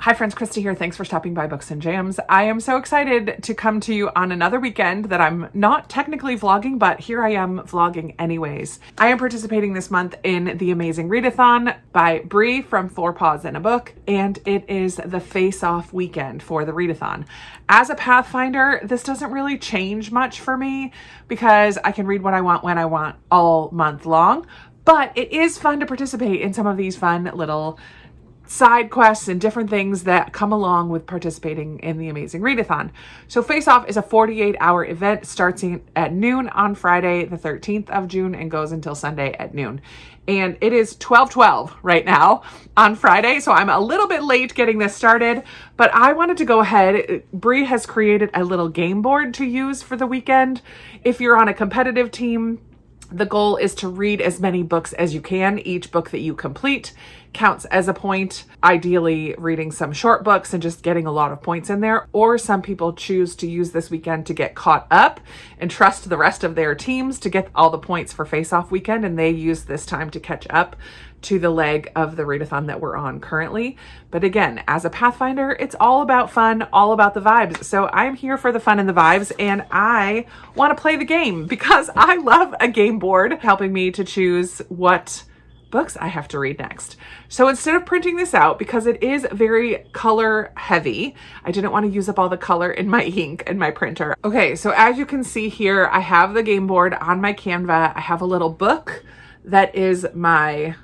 Hi friends, Krista here. Thanks for stopping by Books and Jams. I am so excited to come to you on another weekend that I'm not technically vlogging, but here I am vlogging anyways. I am participating this month in the amazing Readathon by Bree from Four Paws and a Book, and it is the face-off weekend for the Readathon. As a Pathfinder, this doesn't really change much for me because I can read what I want when I want all month long, but it is fun to participate in some of these fun little side quests and different things that come along with participating in the amazing Readathon. So Face Off is a 48-hour event starting at noon on Friday, the 13th of June, and goes until Sunday at noon. And it is 12:12 right now on Friday, so I'm a little bit late getting this started, but I wanted to go ahead. Bree has created a little game board to use for the weekend. If you're on a competitive team, the goal is to read as many books as you can. Each book that you complete counts as a point, ideally reading some short books and just getting a lot of points in there. Or some people choose to use this weekend to get caught up and trust the rest of their teams to get all the points for face-off weekend, and they use this time to catch up to the leg of the Readathon that we're on currently. But again, as a Pathfinder, it's all about fun, all about the vibes. So I'm here for the fun and the vibes, and I want to play the game because I love a game board helping me to choose what books I have to read next. So instead of printing this out, because it is very color heavy, I didn't want to use up all the color in my ink and my printer. Okay, so as you can see here, I have the game board on my Canva. I have a little book that is my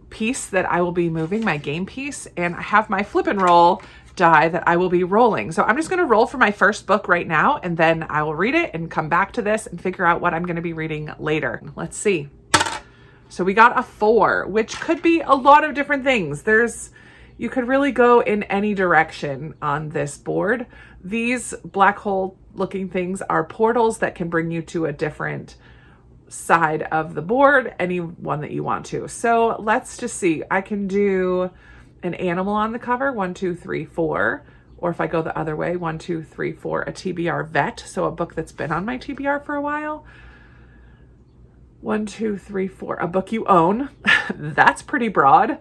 piece that I will be moving, my game piece, and I have my flip and roll die that I will be rolling. So I'm just going to roll for my first book right now, and then I will read it and come back to this and figure out what I'm going to be reading later. Let's see. So we got a 4, which could be a lot of different things. You could really go in any direction on this board. These black hole looking things are portals that can bring you to a different side of the board, any one that you want to. So let's just see. I can do an animal on the cover, 1, 2, 3, 4. Or if I go the other way, 1, 2, 3, 4, a TBR vet. So a book that's been on my TBR for a while. 1, 2, 3, 4, a book you own. That's pretty broad.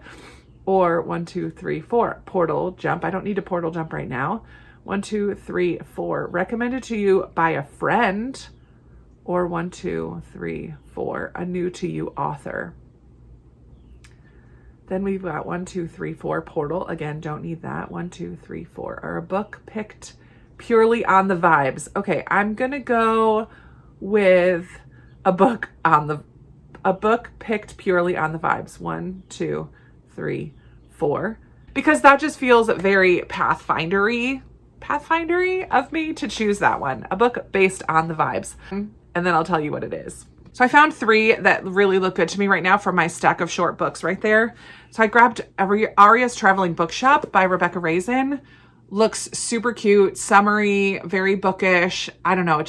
Or 1, 2, 3, 4, portal jump. I don't need a portal jump right now. 1, 2, 3, 4, recommended to you by a friend. Or 1, 2, 3, 4, a new to you author. Then we've got 1, 2, 3, 4, portal. Again, don't need that. 1, 2, 3, 4, or a book picked purely on the vibes. Okay, I'm gonna go with a book picked purely on the vibes. 1, 2, 3, 4, because that just feels very Pathfindery of me to choose that one. A book based on the vibes. And then I'll tell you what it is. So I found 3 that really look good to me right now from my stack of short books right there. So I grabbed Aria's Traveling Bookshop by Rebecca Raisin. Looks super cute, summery, very bookish. I don't know,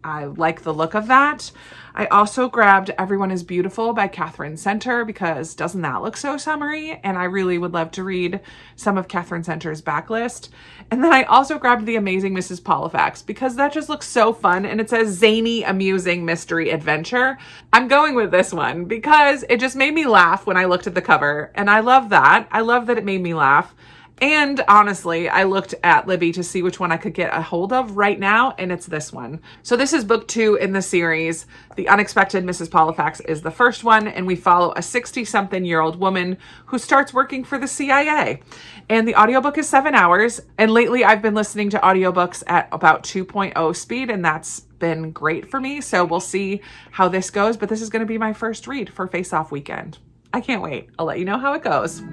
I like the look of that. I also grabbed Everyone is Beautiful by Catherine Center because doesn't that look so summery? And I really would love to read some of Catherine Center's backlist. And then I also grabbed The Amazing Mrs. Polifax because that just looks so fun, and it says zany, amusing mystery adventure. I'm going with this one because it just made me laugh when I looked at the cover, and I love that. I love that it made me laugh. And honestly, I looked at Libby to see which one I could get a hold of right now, and it's this one. So this is book 2 in the series. The Unexpected Mrs. Polifax is the first one, and we follow a 60-something-year-old woman who starts working for the CIA. And the audiobook is 7 hours, and lately I've been listening to audiobooks at about 2.0 speed, and that's been great for me. So we'll see how this goes, but this is going to be my first read for Face Off weekend. I can't wait. I'll let you know how it goes.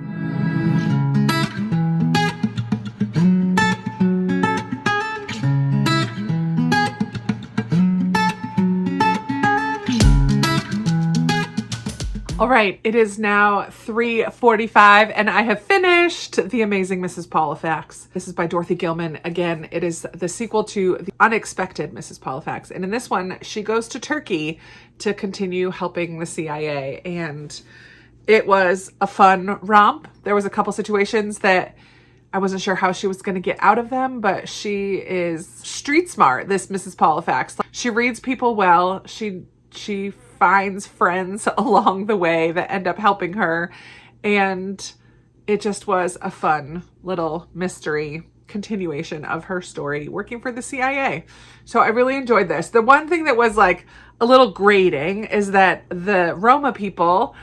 All right, it is now 3:45 and I have finished The Amazing Mrs. Polifax. This is by Dorothy Gilman. Again, it is the sequel to The Unexpected Mrs. Polifax. And in this one, she goes to Turkey to continue helping the CIA. And it was a fun romp. There was a couple situations that I wasn't sure how she was going to get out of them, but she is street smart, this Mrs. Polifax. She reads people well. She finds friends along the way that end up helping her. And it just was a fun little mystery continuation of her story working for the CIA. So I really enjoyed this. The one thing that was like a little grating is that the Roma people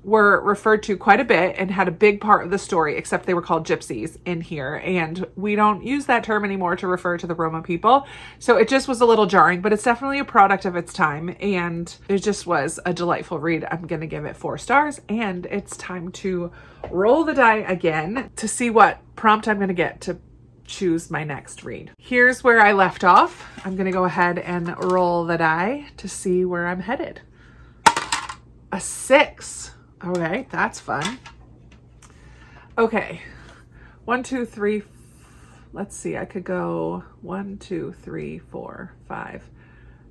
were referred to quite a bit and had a big part of the story, except they were called gypsies in here. And we don't use that term anymore to refer to the Roma people. So it just was a little jarring, but it's definitely a product of its time. And it just was a delightful read. I'm going to give it 4 stars, and it's time to roll the die again to see what prompt I'm going to get to choose my next read. Here's where I left off. I'm going to go ahead and roll the die to see where I'm headed. A 6. Okay, that's fun. Okay, 1, 2, 3. Let's see, I could go 1, 2, 3, 4, 5,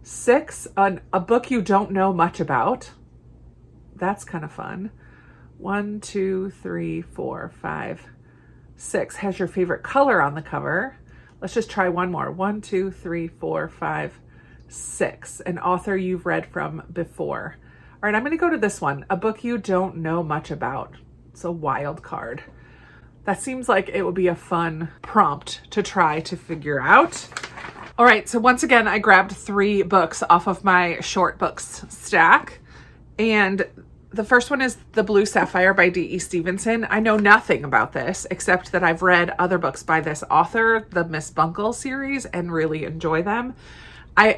6. A book you don't know much about. That's kind of fun. 1, 2, 3, 4, 5, 6. Has your favorite color on the cover. Let's just try one more. 1, 2, 3, 4, 5, 6. An author you've read from before. All right, I'm going to go to this one. A book you don't know much about. It's a wild card. That seems like it would be a fun prompt to try to figure out. All right, so once again, I grabbed 3 books off of my short books stack. And the first one is The Blue Sapphire by D.E. Stevenson. I know nothing about this except that I've read other books by this author, the Miss Bunkle series, and really enjoy them.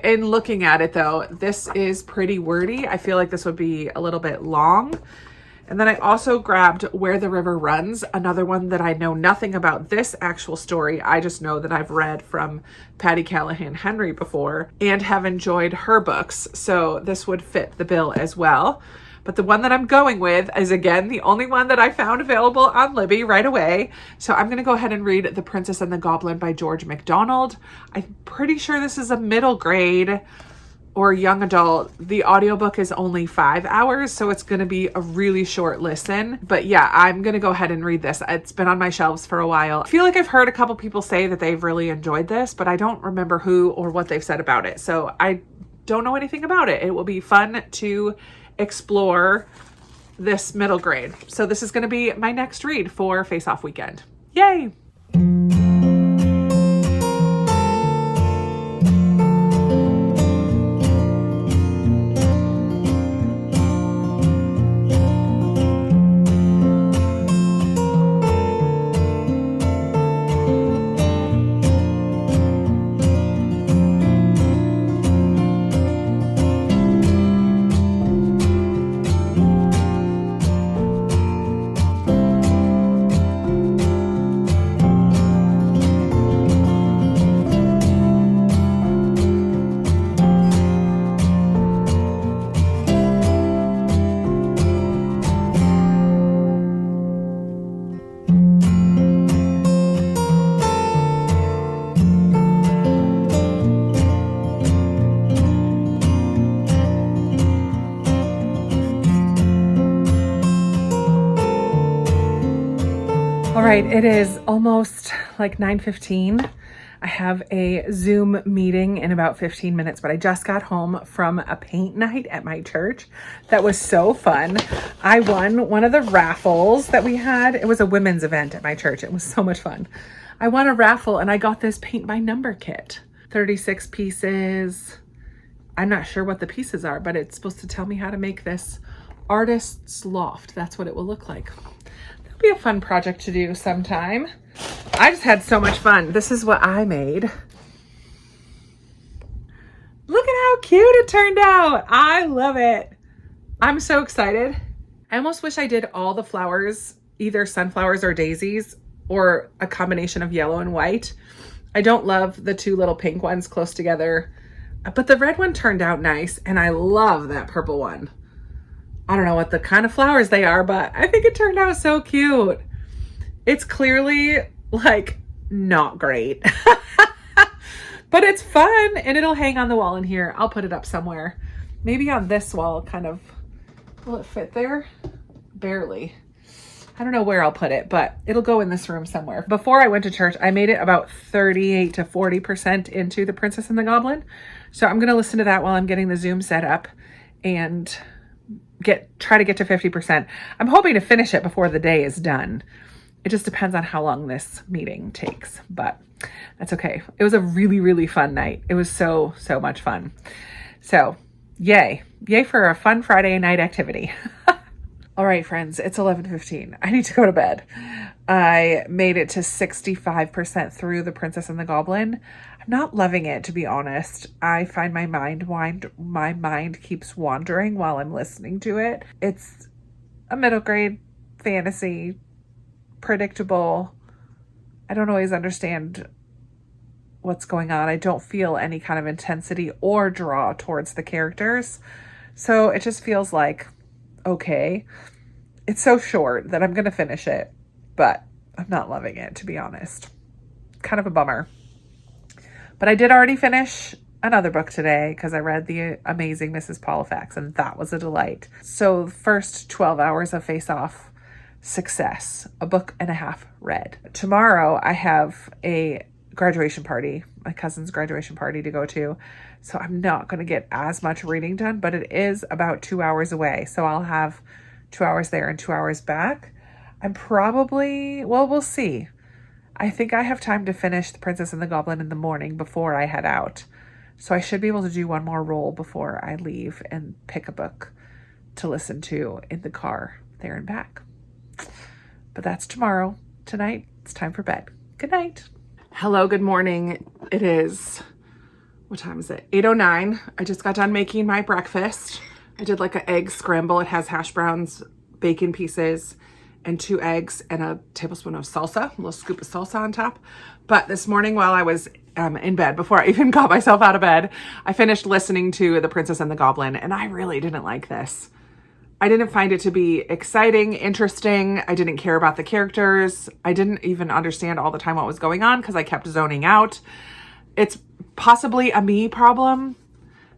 In looking at it though, this is pretty wordy. I feel like this would be a little bit long. And then I also grabbed Where the River Runs, another one that I know nothing about this actual story. I just know that I've read from Patty Callahan Henry before and have enjoyed her books. So this would fit the bill as well. But the one that I'm going with is, again, the only one that I found available on Libby right away. So I'm going to go ahead and read The Princess and the Goblin by George MacDonald. I'm pretty sure this is a middle grade or young adult. The audiobook is only 5 hours, so it's going to be a really short listen. But yeah, I'm going to go ahead and read this. It's been on my shelves for a while. I feel like I've heard a couple people say that they've really enjoyed this, but I don't remember who or what they've said about it. So I don't know anything about it. It will be fun to explore this middle grade. So this is going to be my next read for Face Off Weekend. Yay! All right, it is almost like 9:15. I have a Zoom meeting in about 15 minutes, but I just got home from a paint night at my church. That was so fun. I won one of the raffles that we had. It was a women's event at my church. It was so much fun. I won a raffle and I got this paint by number kit. 36 pieces. I'm not sure what the pieces are, but it's supposed to tell me how to make this artist's loft. That's what it will look like. That'll be a fun project to do sometime. I just had so much fun. This is what I made. Look at how cute it turned out. I love it. I'm so excited. I almost wish I did all the flowers, either sunflowers or daisies, or a combination of yellow and white. I don't love the two little pink ones close together, but the red one turned out nice, and I love that purple one. I don't know what the kind of flowers they are, but I think it turned out so cute. It's clearly like not great, but it's fun and it'll hang on the wall in here. I'll put it up somewhere. Maybe on this wall, kind of. Will it fit there? Barely. I don't know where I'll put it, but it'll go in this room somewhere. Before I went to church, I made it about 38 to 40% into The Princess and the Goblin. So I'm going to listen to that while I'm getting the Zoom set up and try to get to 50%. I'm hoping to finish it before the day is done. It just depends on how long this meeting takes, but that's okay. It was a really, really fun night. It was so, so much fun. So yay for a fun Friday night activity. All right, friends, it's 11:15. I need to go to bed. I made it to 65% through The Princess and the Goblin. I'm not loving it, to be honest. I find my mind keeps wandering while I'm listening to it. It's a middle grade fantasy, predictable. I don't always understand what's going on. I don't feel any kind of intensity or draw towards the characters. So it just feels like, okay. It's so short that I'm going to finish it, but I'm not loving it, to be honest. Kind of a bummer. But I did already finish another book today because I read The Amazing Mrs. Polifax, and that was a delight. So the first 12 hours of Face Off, success. A book and a half read. Tomorrow I have a graduation party, my cousin's graduation party to go to. So I'm not going to get as much reading done, but it is about 2 hours away. So I'll have 2 hours there and 2 hours back. I'm probably, well, we'll see. I think I have time to finish The Princess and the Goblin in the morning before I head out. So I should be able to do one more roll before I leave and pick a book to listen to in the car there and back. But that's tomorrow. Tonight, it's time for bed. Good night. Hello, good morning. It is, what time is it? 8:09. I just got done making my breakfast. I did like an egg scramble. It has hash browns, bacon pieces, and 2 eggs and a tablespoon of salsa, a little scoop of salsa on top. But this morning while I was in bed, before I even got myself out of bed, I finished listening to The Princess and the Goblin, and I really didn't like this. I didn't find it to be exciting, interesting. I didn't care about the characters. I didn't even understand all the time what was going on because I kept zoning out. It's possibly a me problem,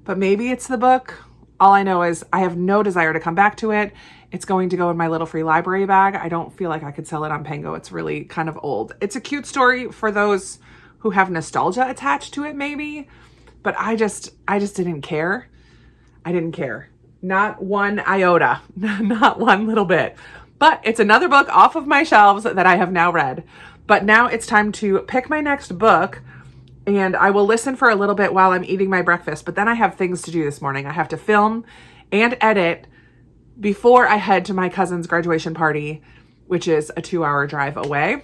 but maybe it's the book. All I know is I have no desire to come back to it. It's going to go in my little free library bag. I don't feel like I could sell it on Pango. It's really kind of old. It's a cute story for those who have nostalgia attached to it, maybe, but I just didn't care. I didn't care. Not one iota, not one little bit. But it's another book off of my shelves that I have now read. But now it's time to pick my next book, and I will listen for a little bit while I'm eating my breakfast. But then I have things to do this morning. I have to film and edit before I head to my cousin's graduation party, which is a 2-hour drive away.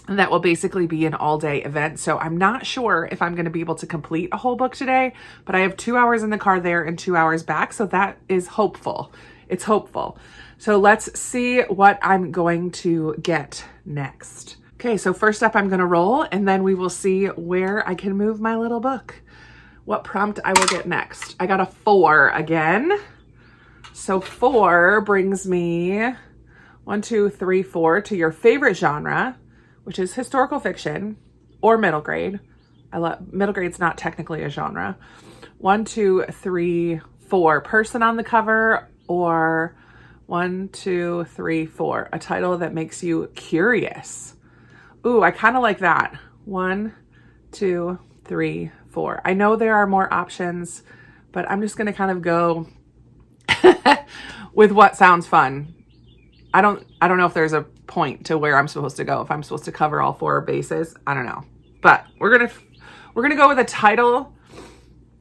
And that will basically be an all-day event. So I'm not sure if I'm going to be able to complete a whole book today, but I have 2 hours in the car there and 2 hours back. So that is hopeful. It's hopeful. So let's see what I'm going to get next. Okay, so first up, I'm going to roll, and then we will see where I can move my little book. What prompt I will get next. I got a 4 again. So 4 brings me 1, 2, 3, 4 to your favorite genre, which is historical fiction or middle grade. Middle grade's not technically a genre. 1, 2, 3, 4 person on the cover, or 1, 2, 3, 4 a title that makes you curious. Ooh, I kind of like that. 1, 2, 3, 4. I know there are more options, but I'm just going to kind of go with what sounds fun. I don't know if there's a point to where I'm supposed to go, if I'm supposed to cover all 4 bases. I don't know. But we're going to go with a title.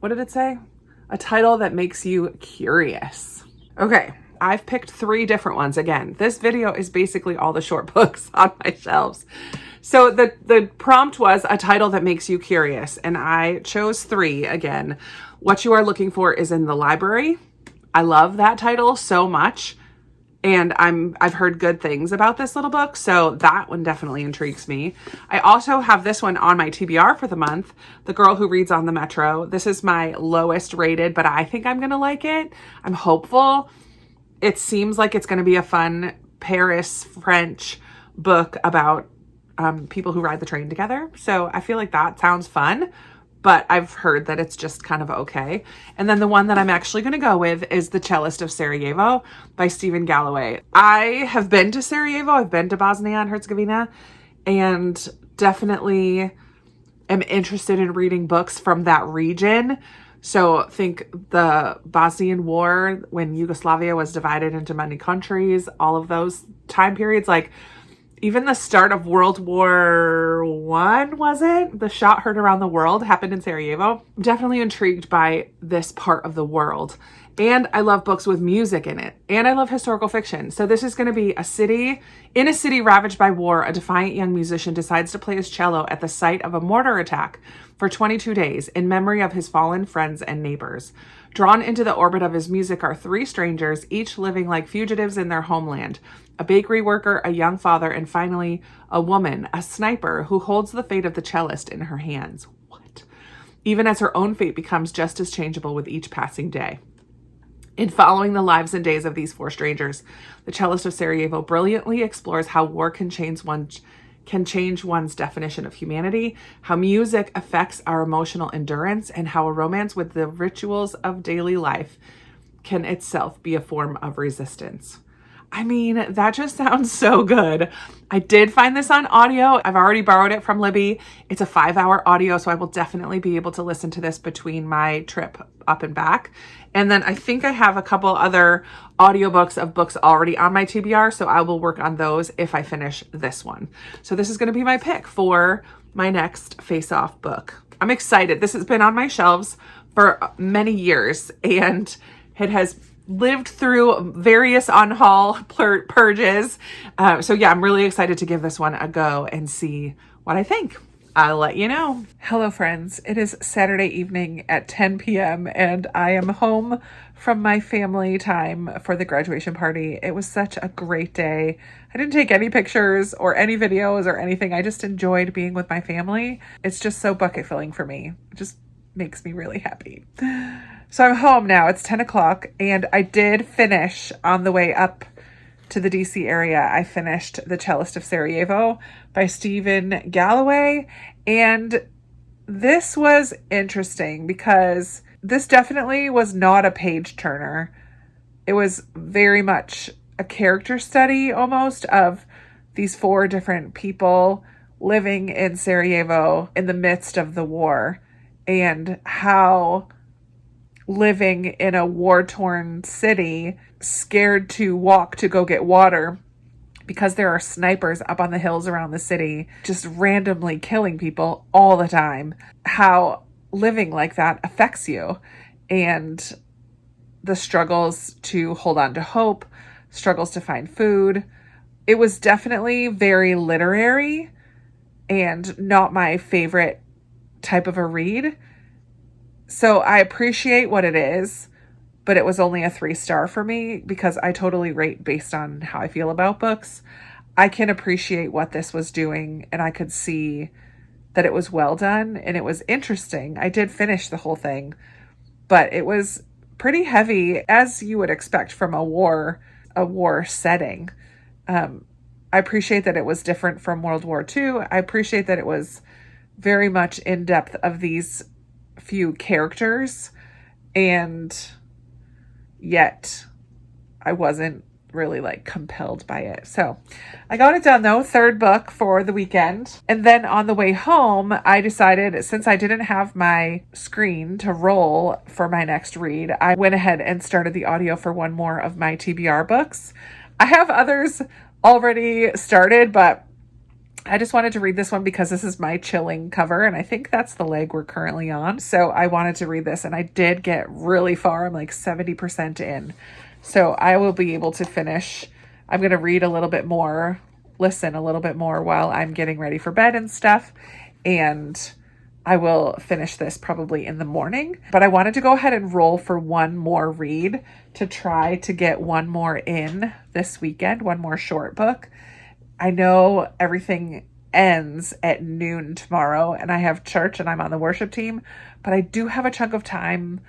What did it say? A title that makes you curious. Okay, I've picked 3 different ones. Again, this video is basically all the short books on my shelves. So the prompt was a title that makes you curious, and I chose 3 again. What You Are Looking For is in the Library. I love that title so much. And I've heard good things about this little book, so that one definitely intrigues me. I also have this one on my TBR for the month, The Girl Who Reads on the Metro. This is my lowest rated, but I think I'm going to like it. I'm hopeful. It seems like it's going to be a fun Paris French book about people who ride the train together. So I feel like that sounds fun. But I've heard that it's just kind of okay. And then the one that I'm actually going to go with is The Cellist of Sarajevo by Stephen Galloway. I have been to Sarajevo. I've been to Bosnia and Herzegovina, and definitely am interested in reading books from that region. So think the Bosnian War, when Yugoslavia was divided into many countries, all of those time periods. Like, even the start of World War I, was it? The shot heard around the world happened in Sarajevo. I'm definitely intrigued by this part of the world. And I love books with music in it. And I love historical fiction. So this is going to be in a city ravaged by war, a defiant young musician decides to play his cello at the site of a mortar attack for 22 days in memory of his fallen friends and neighbors. Drawn into the orbit of his music are three strangers, each living like fugitives in their homeland. A bakery worker, a young father, and finally a woman, a sniper, who holds the fate of the cellist in her hands. What? Even as her own fate becomes just as changeable with each passing day. In following the lives and days of these four strangers, the cellist of Sarajevo brilliantly explores how war can change one's definition of humanity, how music affects our emotional endurance, and how a romance with the rituals of daily life can itself be a form of resistance. I mean, that just sounds so good. I did find this on audio. I've already borrowed it from Libby. It's a 5-hour audio, so I will definitely be able to listen to this between my trip up and back. And then I think I have a couple other audiobooks of books already on my TBR, so I will work on those if I finish this one. So this is going to be my pick for my next face-off book. I'm excited. This has been on my shelves for many years, and it has lived through various on-haul purges. So yeah, I'm really excited to give this one a go and see what I think. I'll let you know. Hello, friends. It is Saturday evening at 10 p.m. and I am home from my family time for the graduation party. It was such a great day. I didn't take any pictures or any videos or anything. I just enjoyed being with my family. It's just so bucket filling for me. It just makes me really happy. So I'm home now. It's 10 o'clock and I did finish on the way up to the DC area. I finished The Cellist of Sarajevo by Stephen Galloway. And this was interesting because this definitely was not a page turner. It was very much a character study almost of these four different people living in Sarajevo in the midst of the war and how living in a war-torn city, scared to walk to go get water because there are snipers up on the hills around the city, just randomly killing people all the time. How living like that affects you and the struggles to hold on to hope, struggles to find food. It was definitely very literary and not my favorite type of a read. So I appreciate what it is, but it was only a 3-star for me because I totally rate based on how I feel about books. I can appreciate what this was doing and I could see that it was well done and it was interesting. I did finish the whole thing, but it was pretty heavy as you would expect from a war setting. I appreciate that it was different from World War II. I appreciate that it was very much in depth of these few characters, and yet I wasn't really compelled by it. So I got it done though, 3rd book for the weekend. And then on the way home, I decided, since I didn't have my screen to roll for my next read, I went ahead and started the audio for one more of my TBR books. I have others already started, but I just wanted to read this one because this is my chilling cover, and I think that's the leg we're currently on. So I wanted to read this, and I did get really far. I'm 70% in. So I will be able to finish. I'm going to read a little bit more, listen a little bit more while I'm getting ready for bed and stuff. And I will finish this probably in the morning. But I wanted to go ahead and roll for one more read to try to get one more in this weekend, one more short book. I know everything ends at noon tomorrow and I have church and I'm on the worship team, but I do have a chunk of time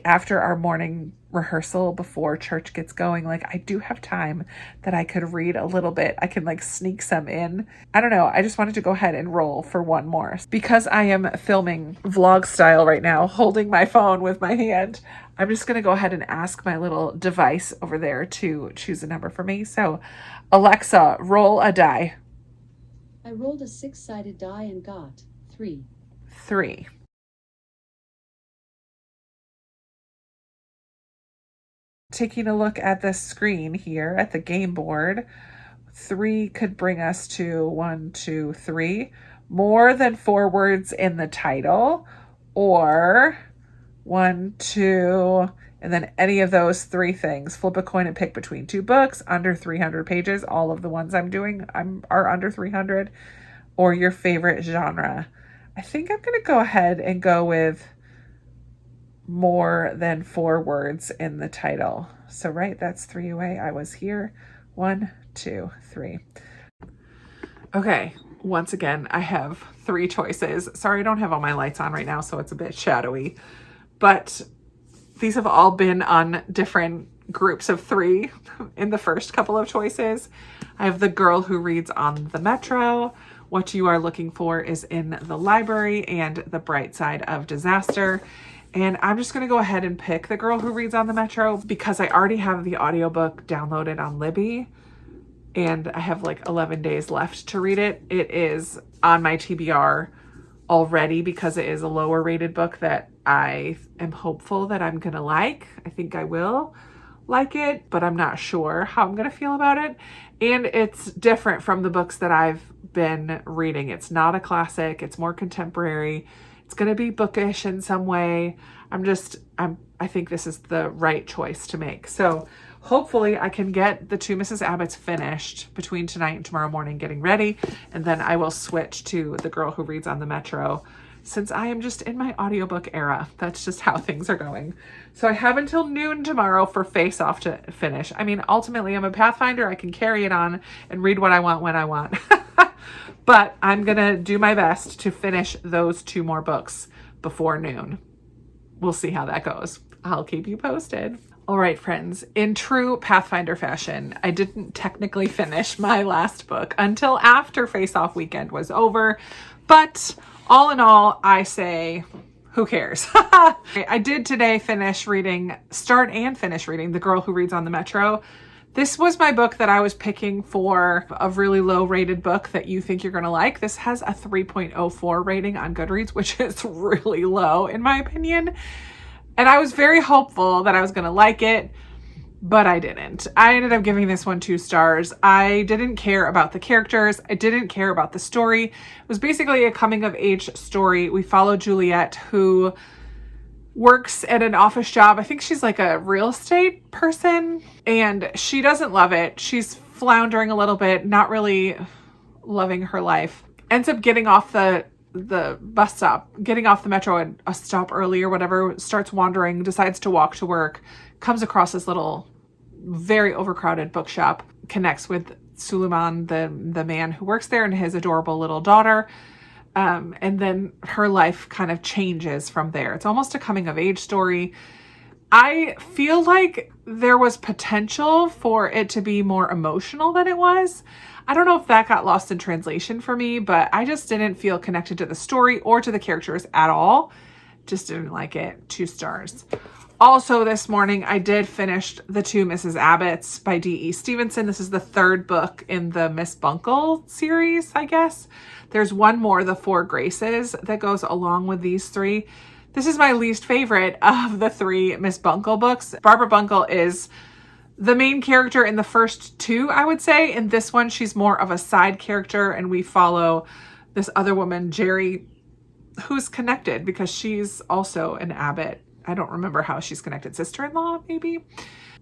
after our morning rehearsal before church gets going. I do have time that I could read a little bit. I can sneak some in. I don't know. I just wanted to go ahead and roll for one more because I am filming vlog style right now, holding my phone with my hand. I'm just going to go ahead and ask my little device over there to choose a number for me. So Alexa, roll a die. I rolled a 6-sided die and got 3. 3. Taking a look at the screen here at the game board, 3 could bring us to 1, 2, 3. More than 4 words in the title, or 1, 2, and then any of those 3 things. Flip a coin and pick between 2 books under 300 pages. All of the ones I'm doing are under 300, or your favorite genre. I think I'm going to go ahead and go with more than 4 words in the title. So, right, that's 3 away. I was here. 1, 2, 3. Okay, once again, I have 3 choices. Sorry, I don't have all my lights on right now, so it's a bit shadowy. But these have all been on different groups of 3 in the first couple of choices. I have The Girl Who Reads on the Metro, What You Are Looking For Is in the Library, and The Bright Side of Disaster. And I'm just going to go ahead and pick The Girl Who Reads on the Metro because I already have the audiobook downloaded on Libby and I have like 11 days left to read it. It is on my TBR already because it is a lower rated book that I am hopeful that I'm going to like. I think I will like it, but I'm not sure how I'm going to feel about it. And it's different from the books that I've been reading. It's not a classic. It's more contemporary. It's going to be bookish in some way. I think this is the right choice to make. So hopefully I can get the 2 Mrs. Abbotts finished between tonight and tomorrow morning getting ready. And then I will switch to The Girl Who Reads on the Metro since I am just in my audiobook era. That's just how things are going. So I have until noon tomorrow for Face Off to finish. I mean, ultimately I'm a Pathfinder. I can carry it on and read what I want when I want. But I'm going to do my best to finish those 2 more books before noon. We'll see how that goes. I'll keep you posted. All right, friends, in true Pathfinder fashion, I didn't technically finish my last book until after Face Off weekend was over. But all in all, I say, who cares? I did today start and finish reading The Girl Who Reads on the Metro. This was my book that I was picking for a really low rated book that you think you're going to like. This has a 3.04 rating on Goodreads, which is really low in my opinion. And I was very hopeful that I was going to like it, but I didn't. I ended up giving this one 2 stars. I didn't care about the characters. I didn't care about the story. It was basically a coming of age story. We follow Juliet, who works at an office job. I think she's like a real estate person and she doesn't love it. She's floundering a little bit, not really loving her life. Ends up getting off the bus stop, getting off the metro at a stop early or whatever, starts wandering, decides to walk to work, comes across this little very overcrowded bookshop, connects with Suleiman, the man who works there, and his adorable little daughter. And then her life kind of changes from there. It's almost a coming of age story. I feel like there was potential for it to be more emotional than it was. I don't know if that got lost in translation for me, but I just didn't feel connected to the story or to the characters at all. Just didn't like it. 2 stars. Also this morning, I did finish The 2 Mrs. Abbotts by D.E. Stevenson. This is the 3rd book in the Miss Bunkle series, I guess. There's one more, The 4 Graces, that goes along with these 3. This is my least favorite of the 3 Miss Bunkle books. Barbara Bunkle is the main character in the first 2, I would say. In this one, she's more of a side character, and we follow this other woman, Jerry, who's connected because she's also an abbot. I don't remember how she's connected. Sister-in-law, maybe?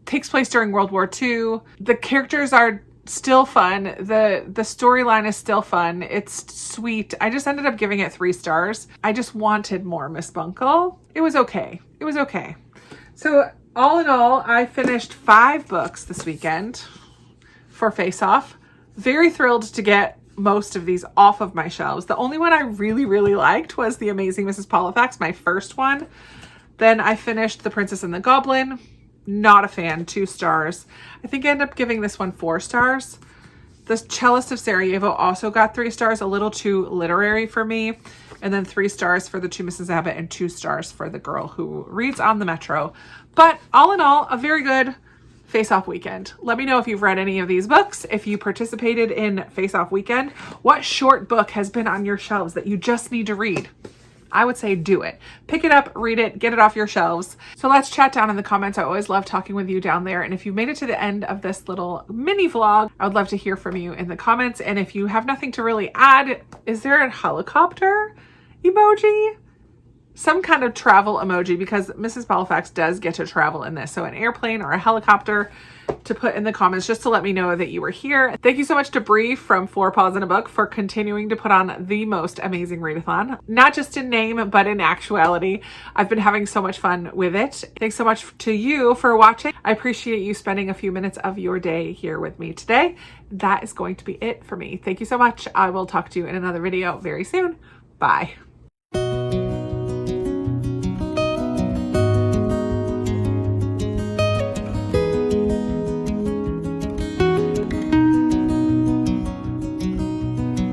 Takes place during World War II. The characters are still fun. The storyline is still fun. It's sweet. I just ended up giving it 3 stars. I just wanted more Miss Bunkle. It was okay. It was okay. So all in all, I finished 5 books this weekend for Face Off. Very thrilled to get most of these off of my shelves. The only one I really, really liked was The Amazing Mrs. Polifax, my first one. Then I finished The Princess and the Goblin. Not a fan, 2 stars. I think I ended up giving this one 4 stars. The Cellist of Sarajevo also got 3 stars, a little too literary for me. And then 3 stars for The 2 Mrs. Abbott and 2 stars for The Girl Who Reads on the Metro. But all in all, a very good Face Off weekend. Let me know if you've read any of these books, if you participated in Face Off weekend. What short book has been on your shelves that you just need to read? I would say do it. Pick it up, read it, get it off your shelves. So let's chat down in the comments. I always love talking with you down there. And if you made it to the end of this little mini vlog, I would love to hear from you in the comments. And if you have nothing to really add, is there a helicopter emoji? Some kind of travel emoji, because Mrs. Halifax does get to travel in this. So an airplane or a helicopter to put in the comments just to let me know that you were here. Thank you so much to Bree from 4 Paws in a Book for continuing to put on the most amazing readathon, not just in name, but in actuality. I've been having so much fun with it. Thanks so much to you for watching. I appreciate you spending a few minutes of your day here with me today. That is going to be it for me. Thank you so much. I will talk to you in another video very soon. Bye.